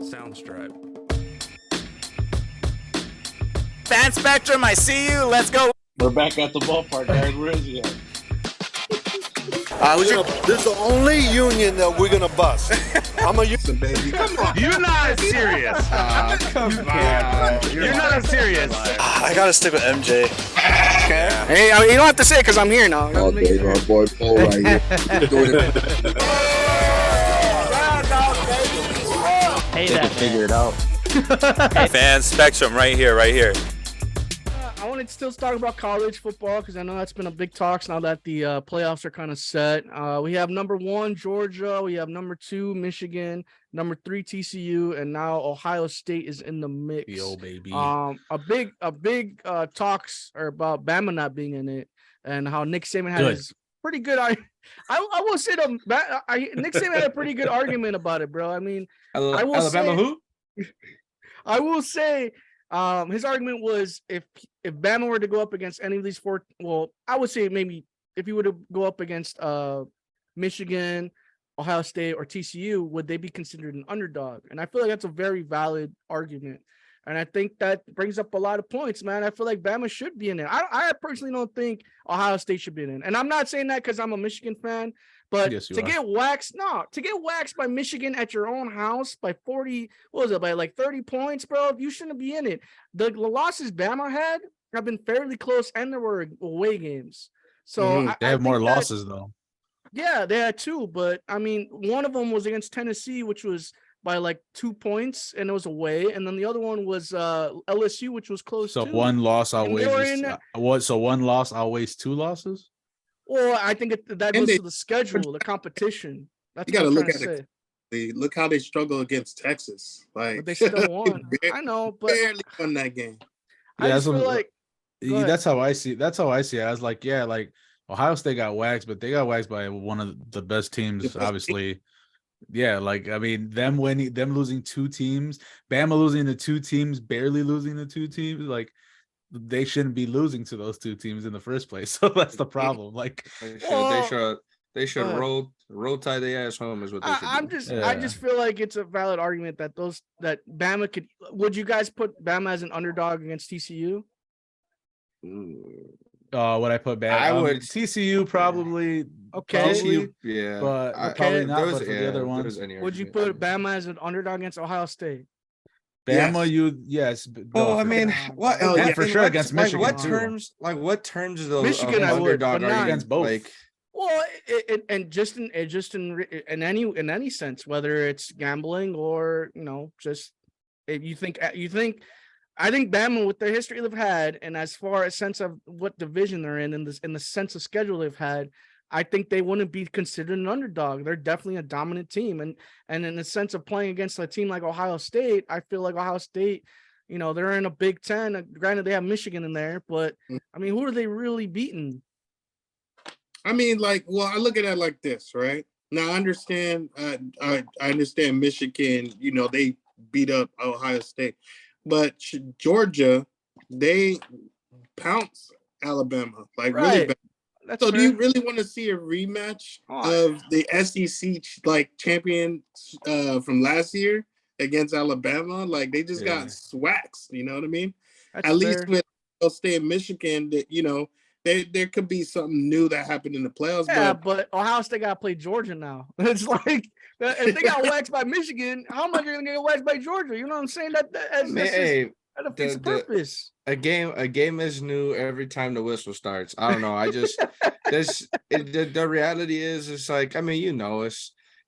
Soundstripe. Fan Spectrum, I see you. Let's go. We're back at the ballpark, guys. Where is he at? This is the only union that we're gonna bust. I'm a union baby. Come on. You're not serious. Come on. You're not serious. I gotta stick with MJ. Okay. Hey, you don't have to say it because I'm here now. Okay, my boy Paul right here. Hey, that Figure it out. Fan Spectrum, right here. I want to still talk about college football because I know that's been a big talk now that the playoffs are kind of set. We have number 1 Georgia, we have number 2 Michigan, number 3 TCU, and now Ohio State is in the mix. Yo, baby. A big talks are about Bama not being in it and how Nick Saban had his pretty good. I will say Nick Saban had a pretty good argument about it, bro. I mean, Alabama who? I will say. His argument was if Bama were to go up against any of these 4, well, I would say maybe if he were to go up against Michigan, Ohio State, or TCU, would they be considered an underdog? And I feel like that's a very valid argument. And I think that brings up a lot of points, man. I feel like Bama should be in it. I personally don't think Ohio State should be in it. And I'm not saying that because I'm a Michigan fan, but to get waxed by Michigan at your own house by 40, by like 30 points, bro, you shouldn't be in it. The losses Bama had have been fairly close, and there were away games. So they have more losses, though. Yeah, they had 2, but I mean, one of them was against Tennessee, which was by like 2 points, and it was away, and then the other one was LSU, which was close. So too. one loss outweighs So one loss outweighs 2 losses. Well, I think that goes to the schedule, the competition. That's you got to look at it. Look how they struggle against Texas. Like, but they still won. I know, but barely won that game. I just feel like that's how I see. That's how I see it. I was like, yeah, like Ohio State got waxed, but they got waxed by one of the best teams, obviously. Yeah, like I mean, them losing 2 teams, Bama losing to 2 teams, barely losing to 2 teams, like they shouldn't be losing to those 2 teams in the first place. So that's the problem. Like they should roll tie their ass home is what they should do. I just feel like it's a valid argument that Bama could. Would you guys put Bama as an underdog against TCU? Would I put Bama? I would. TCU probably. Okay. TCU, yeah, but probably not. But for the other ones, would you put Bama as an underdog against Ohio State? Bama, yes. Well, I mean, what? For sure against Michigan. What terms of the Michigan? I would, underdog but not against both. Like, well, in any sense, whether it's gambling or just if you think. I think Bama, with the history they've had, and as far as sense of what division they're in the sense of schedule they've had, I think they wouldn't be considered an underdog. They're definitely a dominant team, and in the sense of playing against a team like Ohio State, I feel like Ohio State, they're in a Big Ten. Granted, they have Michigan in there, but I mean, who are they really beating? I mean, I look at it like this, right? Now, I understand. I understand Michigan. They beat up Ohio State. But Georgia, they pounce Alabama really bad. So do you really want to see a rematch of the SEC champion from last year against Alabama? Like they just got swaxed, you know what I mean? At least with Ohio State and Michigan, that there could be something new that happened in the playoffs. Yeah, but Ohio State got to play Georgia now. It's like if they got waxed by Michigan, how much are they going to get waxed by Georgia? You know what I'm saying? That defeats the purpose. A game is new every time the whistle starts. I don't know. I just the reality is it's like, I mean,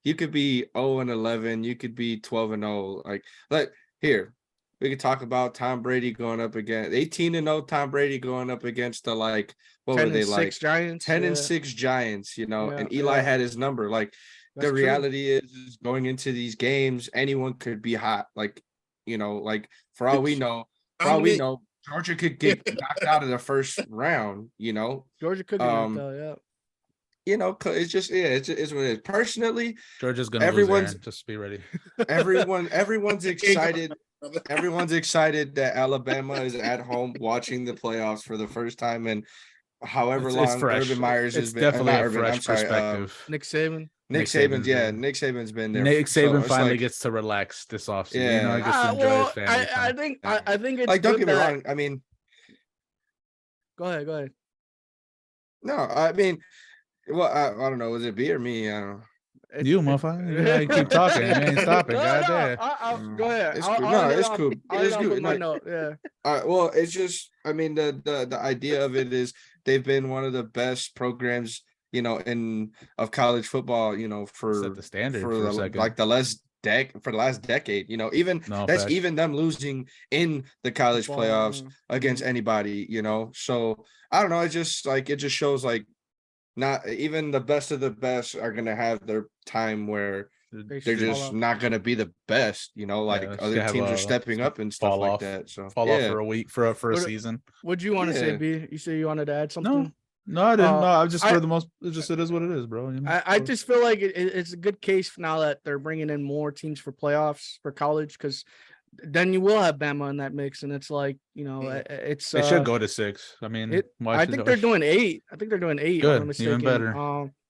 you could be 0-11, you could be 12-0. Like here. We could talk about Tom Brady going up against 18-0 Tom Brady going up against the what were they like? Giants, 10-6 Giants, and Eli had his number. Like the reality is going into these games, anyone could be hot. For all we know, Georgia could get knocked out of the first round, Georgia could get knocked out, yeah. It's just it's what it is. Personally, Georgia's gonna lose. Just be ready. Everyone's excited. Everyone's excited that Alabama is at home watching the playoffs for the first time in however long. Urban Meyers has been. Definitely a fresh perspective. Nick Saban. Nick Saban's, yeah, Nick Saban's been there. Nick so Saban it's finally like, gets to relax this offseason. Yeah. You know, he gets to enjoy his family I time. think I think it's like, don't good get me that- wrong. I mean, Go ahead. no, I mean, well, I don't know. Was it B or me? I don't know. You motherfucker, you keep talking. You ain't stopping. Goddamn. Go ahead. It's I'll cool. end No, it it's off- cool. I'll end It's it off good. with my No, note. Yeah. well, it's just, I mean, the idea of it is they've been one of the best programs, in of college football, for Set the standard for a second. like the last decade, even No, that's facts. even them losing in the college Football, playoffs yeah. against anybody, so I don't know, it just shows like not even the best of the best are gonna have their time where they're should fall just off. not gonna be the best, like it's other gonna have teams a- are stepping up and stuff fall like off. that. So Fall off for a week for a What- season. What'd you want to say, Yeah. B? You say you wanted to add something? No, I didn't. No, I just I- for the most. It just it is what it is, bro. You know? I just feel like it's a good case now that they're bringing in more teams for playoffs for college, because then you will have Bama in that mix, and it's like it's They should go to 6. I mean, why I should think they're doing 8. I think they're doing 8. If I'm Good, not mistaken. even better.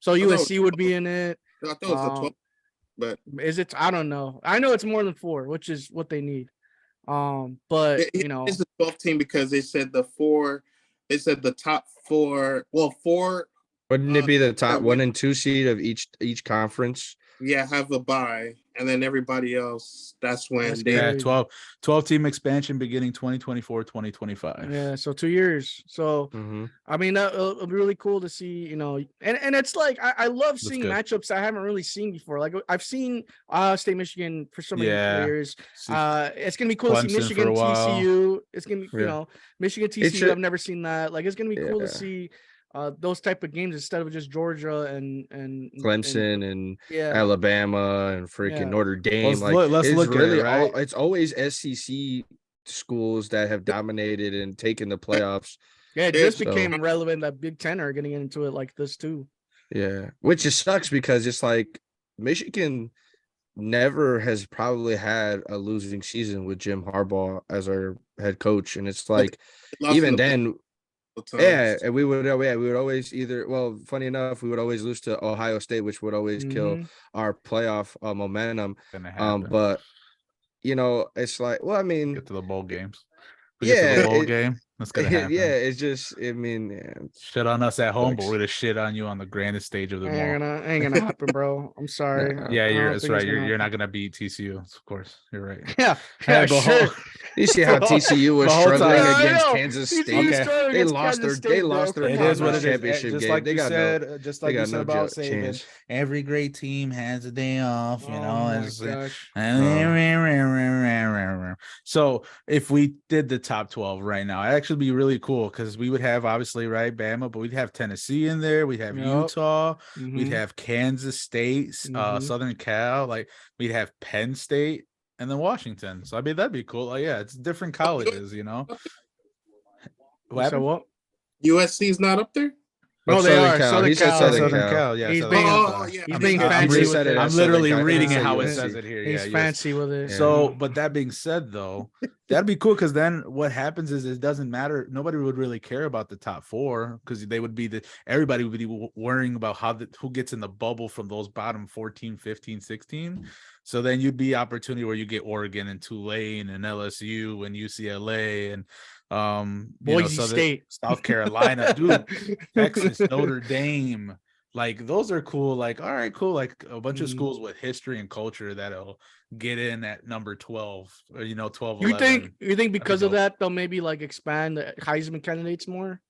So thought it was USC would be in it. I thought it was the 12, but Is it? I don't know. I know it's more than 4, which is what they need. But it's the 12th team because they said the 4. They said the top 4. Well, 4. wouldn't it be the top that 1 and 2 seed of each conference? Yeah, have a bye, and then everybody else. That's when That's they. Yeah, crazy. 12 team expansion beginning 2024-2025. yeah, so 2 years. So Mm-hmm. I mean, it'll be really cool to see, and it's like I love seeing good. matchups I haven't really seen before. Like I've seen Ohio State, Michigan for so many Yeah. years. See, It's gonna be cool to see Clemson for Michigan, a while. TCU. It's gonna be, Yeah. Michigan, It TCU. should- I've never seen that. Like it's gonna be cool to Yeah. see those type of games instead of just Georgia and Clemson and yeah. Alabama and freaking Yeah. Notre Dame. let's it's look at it, really right? it's always SEC schools that have dominated and taken the playoffs. Yeah, it just So- became relevant that Big Ten are getting into it like this too. Yeah, which just sucks because it's like Michigan never has probably had a losing season with Jim Harbaugh as our head coach, and it's like lost even in the then, times. yeah, and we would always either. Well, funny enough, we would always lose to Ohio State, which would always kill Mhm. our playoff momentum. Gonna happen. But it's like, well, I mean, Get to the bowl games. We get to yeah, the bowl game. That's gonna happen. yeah, it's just, I mean, yeah, Shit on us at home, but Sucks. we're gonna shit on you on the grandest stage of them all. Ain't gonna happen, bro. I'm sorry. Nah. Yeah, I don't that's think right. it's gonna You're not happen. gonna beat TCU, of course. You're right. Yeah, Yeah, yeah, but sure. hold- you see how The whole- TCU was the whole struggling time. Yeah, I against know. Kansas TCU State. Okay. struggled They against lost Kansas their State, bro. their Come It on, is what man. it is. championship Just game. like They you got said, just like got you said no about Saban. chance. Every great team has a day off, you Oh know. my it's- gosh. So if we did the top 12 right now, it'd actually be really cool because we would have obviously right Bama, but we'd have Tennessee in there, we'd have Yep. Utah, we'd Mhm. have Kansas State, Mhm. Southern Cal, like we'd have Penn State and then Washington. So I mean that'd be cool. Like, yeah, it's different colleges, you know. What So happened? what? USC's not up there. No, Oh, they Southern are. Cal. Southern He said Cal. Southern Southern Cal. Cal, yeah. He's Southern being- Cal. yeah. He's I being mean, fancy he with said it. it I'm as literally Southern Cal. reading He it said how it USC. says it here. He's Yeah, fancy with it. So, but that being said, though, that'd be cool because then what happens is it doesn't matter. Nobody would really care about the top 4 because they would be everybody would be worrying about who gets in the bubble from those bottom 14, 15, 16. So then you'd be opportunity where you get Oregon and Tulane and LSU and UCLA and Boise State. South Carolina, dude, Texas, Notre Dame. Like those are cool. Like, all right, cool. Like a bunch of Mhm. schools with history and culture that'll get in at number 12 or 12, You 11. think because of dope. that they'll maybe like expand the Heisman candidates more?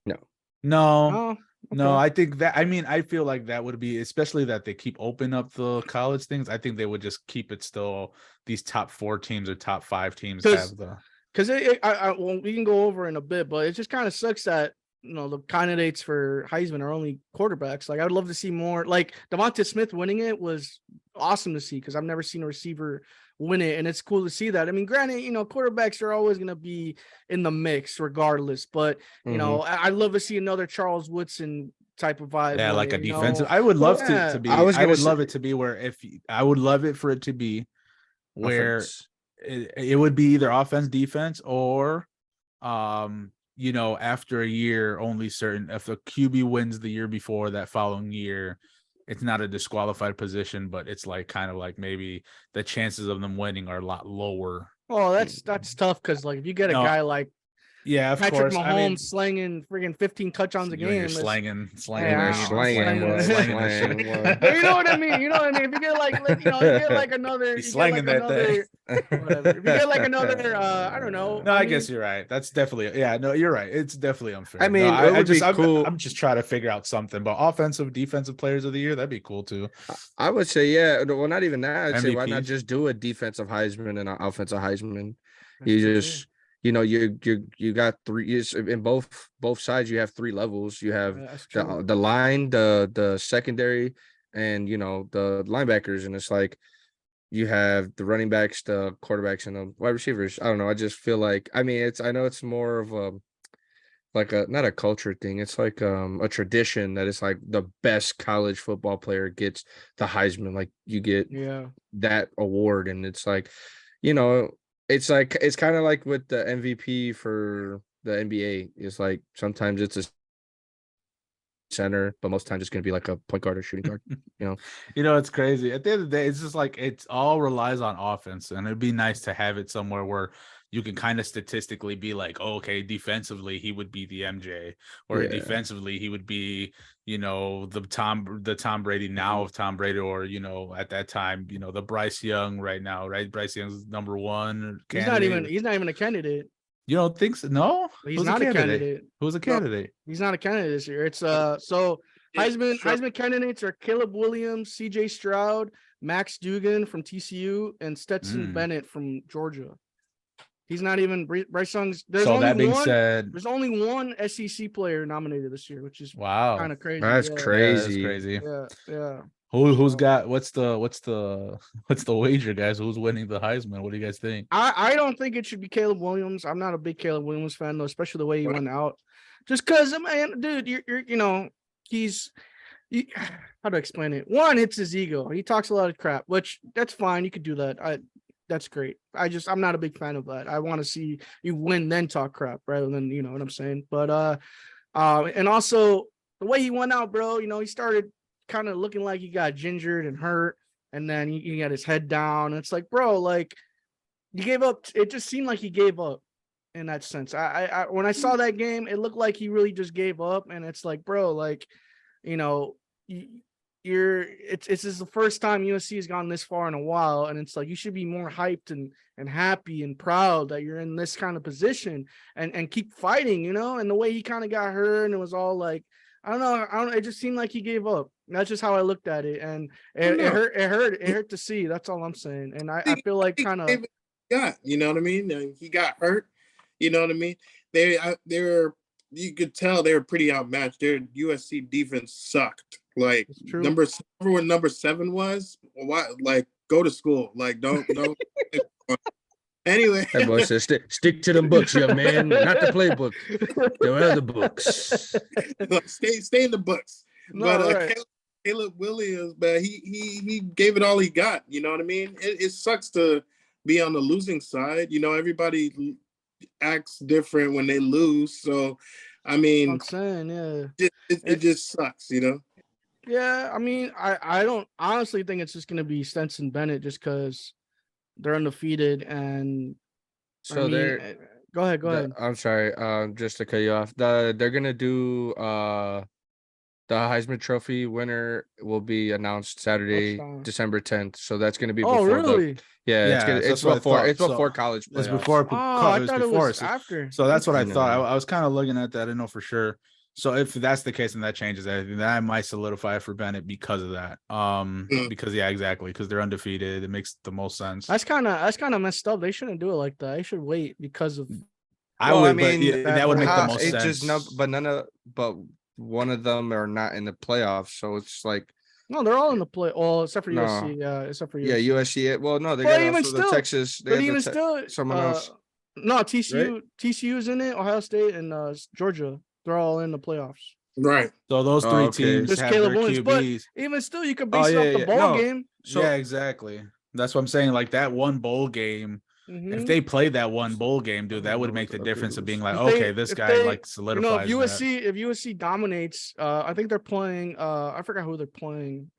No, Oh, no, okay. I think that I feel like that would be, especially that they keep open up the college things. I think they would just keep it still these top 4 teams or top 5 teams 'Cause- have the Because well, we can go over in a bit, but it just kind of sucks that the candidates for Heisman are only quarterbacks. Like I'd love to see more. Like Devonta Smith winning it was awesome to see because I've never seen a receiver win it, and it's cool to see that. I mean, granted, quarterbacks are always going to be in the mix regardless, but I'd love to see another Charles Woodson type of vibe. yeah, win like a it, defensive. I would love Yeah. to be. I was I gonna would say- love it to be where I would love it for it to be where Offense. it would be either offense, defense, or after a year, only certain if the QB wins the year before that following year, it's not a disqualified position, but it's like kind of like maybe the chances of them winning are a lot lower. Oh, that's tough because like if you get a No, guy like Yeah, of Patrick course. Mahomes I mean, slanging friggin' 15 touchdowns a you and your game. slanging Yeah, You're weed, slanging, boy, slanging that shit. slang, boy. But you know what I mean. You know what I mean. If you get like you know, you get like another, He's you get like slanging that thing. another, whatever. If you get like another, I don't know. No, I mean, guess you're right. That's definitely No, you're right. It's definitely unfair. I mean, no, it would be cool. I'm just trying to figure out something. But offensive, defensive players of the year, that'd be cool too. I would say, yeah. Well, not even that. I'd say, why not MVPs. just do a defensive Heisman and an offensive Heisman? that's You true. just, you got three. In both sides. You have three levels. You have That's true. the line, the secondary, and the linebackers, and it's like you have the running backs, the quarterbacks, and the wide receivers. I don't know. I just feel like, I mean, I know it's more of a like a not a culture thing. It's like a tradition that it's like the best college football player gets the Heisman. Like you get Yeah. that award, and it's like, it's kind of like with the MVP for the NBA. It's like sometimes it's a center, but most times it's going to be like a point guard or shooting guard. It's crazy. At the end of the day, it's just like it's all relies on offense, and it'd be nice to have it somewhere where you can kind of statistically be like, oh, okay, defensively he would be the MJ, or Yeah. defensively he would be, the Tom Brady now of Tom Brady, or at that time, the Bryce Young right now, right? Bryce Young's number one. He's not even a candidate. You don't think so? No, He's not a candidate. Who's a candidate? He's not a candidate this year. It's so Heisman candidates are Caleb Williams, CJ Stroud, Max Duggan from TCU, and Stetson Bennett from Georgia. He's not even Bryce Young's. There's only one SEC player nominated this year, which is wow, kind of crazy. That's crazy. Yeah, that's crazy. Yeah. Who's got what's the wager, guys? Who's winning the Heisman? What do you guys think? I don't think it should be Caleb Williams. I'm not a big Caleb Williams fan though, especially the way he went out. Just because, man, dude, how to explain it? One, it's his ego. He talks a lot of crap, which that's fine. You could do that. That's great. I'm not a big fan of that. I want to see you win, then talk crap rather than, you know what I'm saying? But, and also the way he went out, bro, he started kind of looking like he got gingered and hurt. And then he got his head down. It's like, bro, like you gave up. It just seemed like he gave up in that sense. I when I saw that game, it looked like he really just gave up. And it's like, bro, like, this is the first time USC has gone this far in a while, and it's like you should be more hyped and happy and proud that you're in this kind of position and keep fighting, and the way he kind of got hurt, and it was all like, I don't know, it just seemed like he gave up. That's just how I looked at it, and it hurt to see. That's all I'm saying. And I feel like kind of you know what I mean? He got hurt, you know what I mean? They're you could tell they were pretty outmatched. Their USC defense sucked. Like number 7 was, why? Like, go to school. Like, don't. Anyway, that boy says stick to them books, young man, not the playbook. There are other books. Stay in the books. No, but right. Caleb Williams, but he gave it all he got. You know what I mean? It sucks to be on the losing side. Everybody acts different when they lose. So, I mean, I'm saying, yeah, it just sucks, Yeah, I mean, I don't honestly think it's just gonna be Stetson Bennett just because they're undefeated and so they're go ahead. I'm sorry, just to cut you off. They're gonna do the Heisman Trophy winner will be announced Saturday, December 10th. So that's gonna be before really? It's before college playoffs. It's before. I thought it was after. So that's what I thought. I was kind of looking at that. I didn't know for sure. So if that's the case and that changes everything, then I might solidify it for Bennett because of that. Because exactly, because they're undefeated. It makes the most sense. That's kind of messed up. They shouldn't do it like that. They should wait because of. That would make the most sense. But one of them are not in the playoffs, so it's like. No, they're all in the play. Well, except for USC. Yeah, except for USC. Yeah, USC. Well, no, they got also the Texas. But even still, someone else. No, TCU. Right? TCU's in it. Ohio State and Georgia. They're all in the playoffs. Right. So those three teams have their QBs. But even still, you could base it off the bowl game. So, yeah, exactly. That's what I'm saying. Like that one bowl game, if they played that one bowl game, dude, that would make the difference of being like, If okay, they- this if guy they- like solidifies if that. USC dominates, I think they're playing. I forgot who they're playing.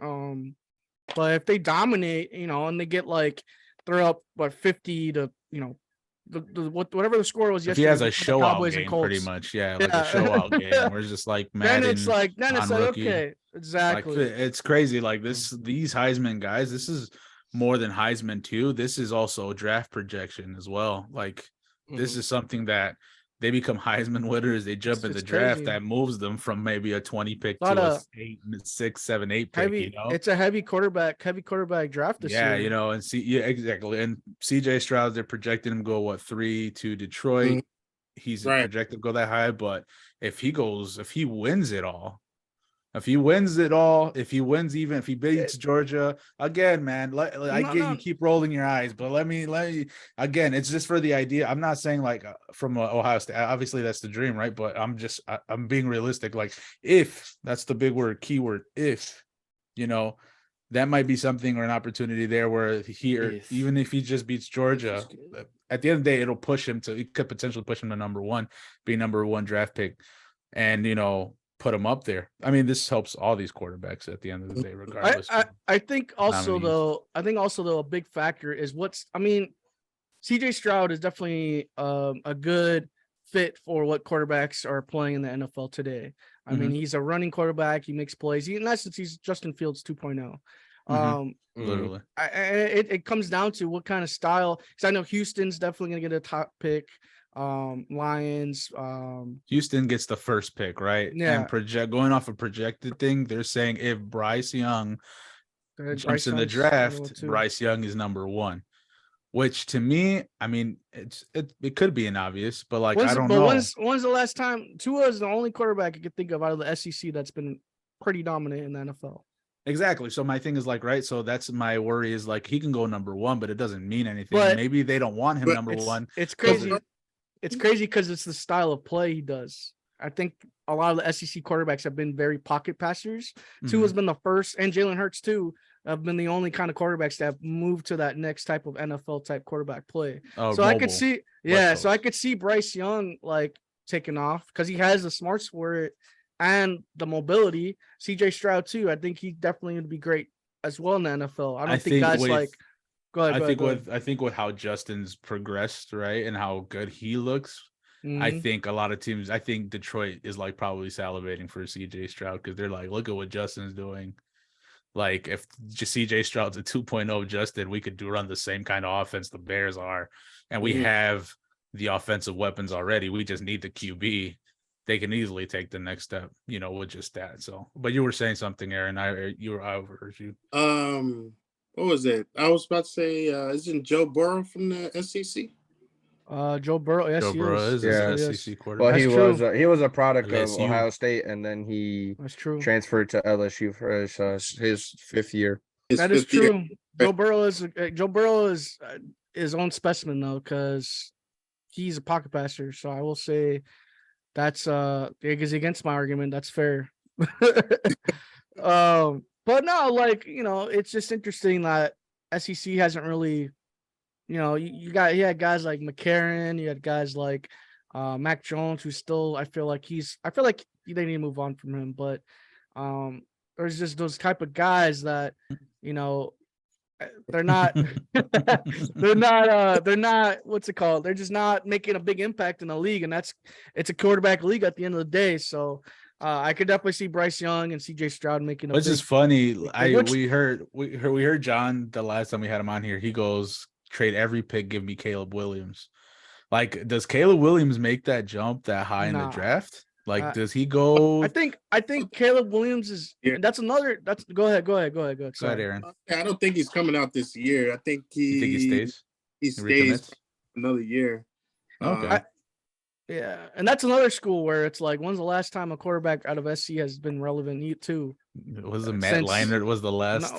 But if they dominate, and they get like they're up 50 to whatever the score was If he yesterday. has a between the show out Cowboys and game, pretty Colts, much, yeah, like Yeah. a show out game where it's just like then Madden it's like on rookie. okay, Like exactly. it's crazy. Like these Heisman guys, this is more than Heisman too. This is also draft projection as well. Like this is something that they become Heisman winners. They jump in the It's draft crazy. that moves them from maybe a 20 pick Lot to a of 8, 6, 7, 8 pick. Heavy. It's a heavy quarterback draft this Yeah, year. and exactly. And CJ Stroud, they're projecting him to go 3 to Detroit. He's projected to go that high, but if he wins it all, if he beats Georgia again, man, you keep rolling your eyes, but let me again, it's just for the idea. I'm not saying like from Ohio State, obviously that's the dream, right? But I'm being realistic. Like if that's the big word, keyword, if, that might be something or an opportunity there where even if he just beats Georgia, at the end of the day, it could potentially push him to number 1, be number 1 draft pick, and put him up there. I mean, this helps all these quarterbacks at the end of the day, regardless. I think also though, a big factor is CJ Stroud is definitely a good fit for what quarterbacks are playing in the NFL today. I mean, he's a running quarterback. He makes plays. In essence, he's Justin Fields 2.0. Literally, it comes down to what kind of style. Because I know Houston's definitely going to get a top pick. Lions. Houston gets the first pick, right? Yeah. And going off a projected thing, they're saying if Bryce Young jumps in the draft, Bryce Young is number 1. Which to me, I mean, it could be an obvious, but like I don't know. When's the last time Tua is the only quarterback I could think of out of the SEC that's been pretty dominant in the NFL? Exactly. So my thing is like, right. So that's my worry is like he can go number 1, but it doesn't mean anything. Maybe they don't want him number 1. It's crazy. It's crazy because it's the style of play he does. I think a lot of the SEC quarterbacks have been very pocket passers. Tua's been the first, and Jalen Hurts too have been the only kind of quarterbacks that have moved to that next type of NFL type quarterback play. So I could see, so I could see Bryce Young like taking off because he has the smarts for it and the mobility. CJ Stroud too. I think he definitely would be great as well in the NFL. I don't think guys like. Go ahead, I think with how Justin's progressed, right, and how good he looks, I think a lot of teams. I think Detroit is like probably salivating for CJ Stroud because they're like, look at what Justin's doing. Like if just CJ Stroud's a 2.0 Justin, we could run the same kind of offense the Bears are, and we have the offensive weapons already. We just need the QB. They can easily take the next step, with just that. So, but you were saying something, Aaron. I overheard you. What was it? I was about to say, isn't Joe Burrow from the SEC? Joe Burrow, yes, Joe Burrow is an SEC quarterback. Well, he was a product of Ohio State, and then he transferred to LSU for his 5th year. That is true. Joe Burrow is his own specimen though, because he's a pocket passer. So I will say that's is against my argument. That's fair. But no, like, it's just interesting that SEC hasn't really, you had guys like McCarron, you had guys like Mac Jones, who's still, I feel like they need to move on from him. But there's just those type of guys that, they're not, they're not, what's it called? They're just not making a big impact in the league. And it's a quarterback league at the end of the day. So, I could definitely see Bryce Young and CJ Stroud making a. Which is funny. We heard John the last time we had him on here. He goes, trade every pick, give me Caleb Williams. Like, does Caleb Williams make that jump that high in the draft? Like, does he go? I think Caleb Williams is. Yeah. Go ahead. Go ahead, Aaron. I don't think he's coming out this year. I think he stays. He stays another year. Okay. Yeah, and that's another school where it's like, when's the last time a quarterback out of SC has been relevant too? Was it Matt Leinart was the last?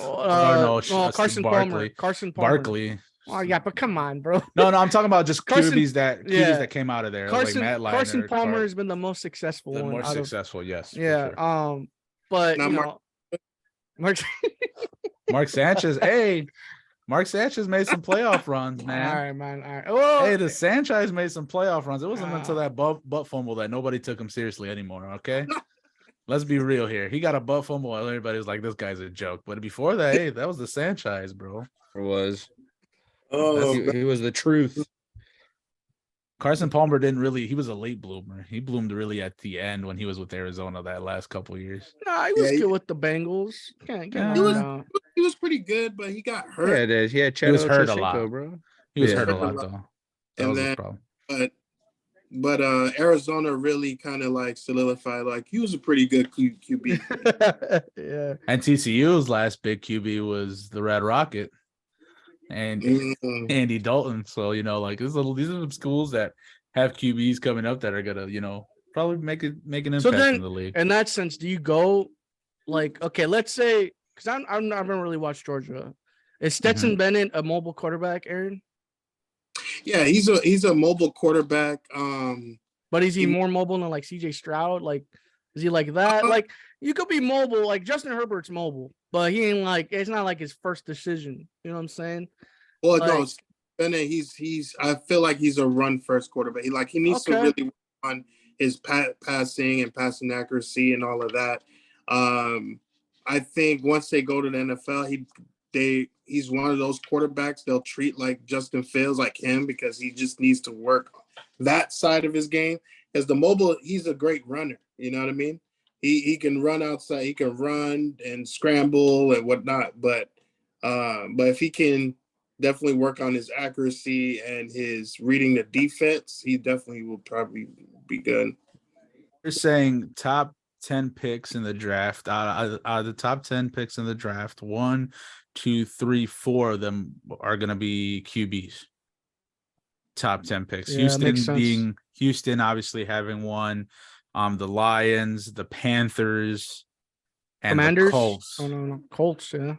Carson Palmer. Barkley. Oh yeah, but come on, bro. No, I'm talking about just QBs that came out of there. Carson, like Matt Leinart, Carson Palmer has been the most successful. Yes. Yeah. Sure. But now, Mark Sanchez. Hey. Mark Sanchez made some playoff runs, All man. right, man. All right. Oh, Hey, the Sanchez made some playoff runs. It wasn't until Ah. that butt fumble that nobody took him seriously anymore. Okay, let's be real here. He got a butt fumble, and everybody was like, "This guy's a joke." But before that, hey, that was the Sanchez, bro. It was. Oh, He was the truth. Carson Palmer didn't really. He was a late bloomer. He bloomed really at the end when he was with Arizona that last couple years. nah, he was Yeah, good with the Bengals. Can't Yeah. he was down. he was pretty good, but he got Yeah, hurt. it is. He had He was Chad hurt a Ochocinco, lot. bro. He was Yeah. hurt a Hurt a lot lot. though. That And was his then, problem. but Arizona really kind of like solidified. Like he was a pretty good QB. Yeah. And TCU's last big QB was the Red Rocket and Mm. Andy Dalton. So like these are some schools that have QBs coming up that are gonna probably make an impact So then, in the league. in that sense, do you go like, okay, let's say, because I haven't really watched Georgia. Is Stetson Bennett a mobile quarterback, Aaron? Yeah, he's a mobile quarterback. But is he more mobile than like CJ Stroud? Like, is he like that? Like, you could be mobile, like Justin Herbert's mobile, but he ain't like, it's not like his first decision. You know what I'm saying? Well, Like- no, Bennett. He's. I feel like he's a run first quarterback. He needs to Okay. really work on his passing and passing accuracy and all of that. I think once they go to the NFL, he's one of those quarterbacks they'll treat like Justin Fields, like him, because he just needs to work that side of his game. Because the mobile, he's a great runner. You know what I mean? He can run outside, he can run and scramble and whatnot. But if he can definitely work on his accuracy and his reading the defense, he definitely will probably be good. You're saying top 10 picks in the draft. Out of the top 10 picks in the draft, 1, 2, 3, 4 of them are going to be QBs. Top 10 picks. Yeah, makes sense. Houston obviously having one. The Lions, the Panthers, and Commanders? the Colts. Oh, no. Colts, yeah.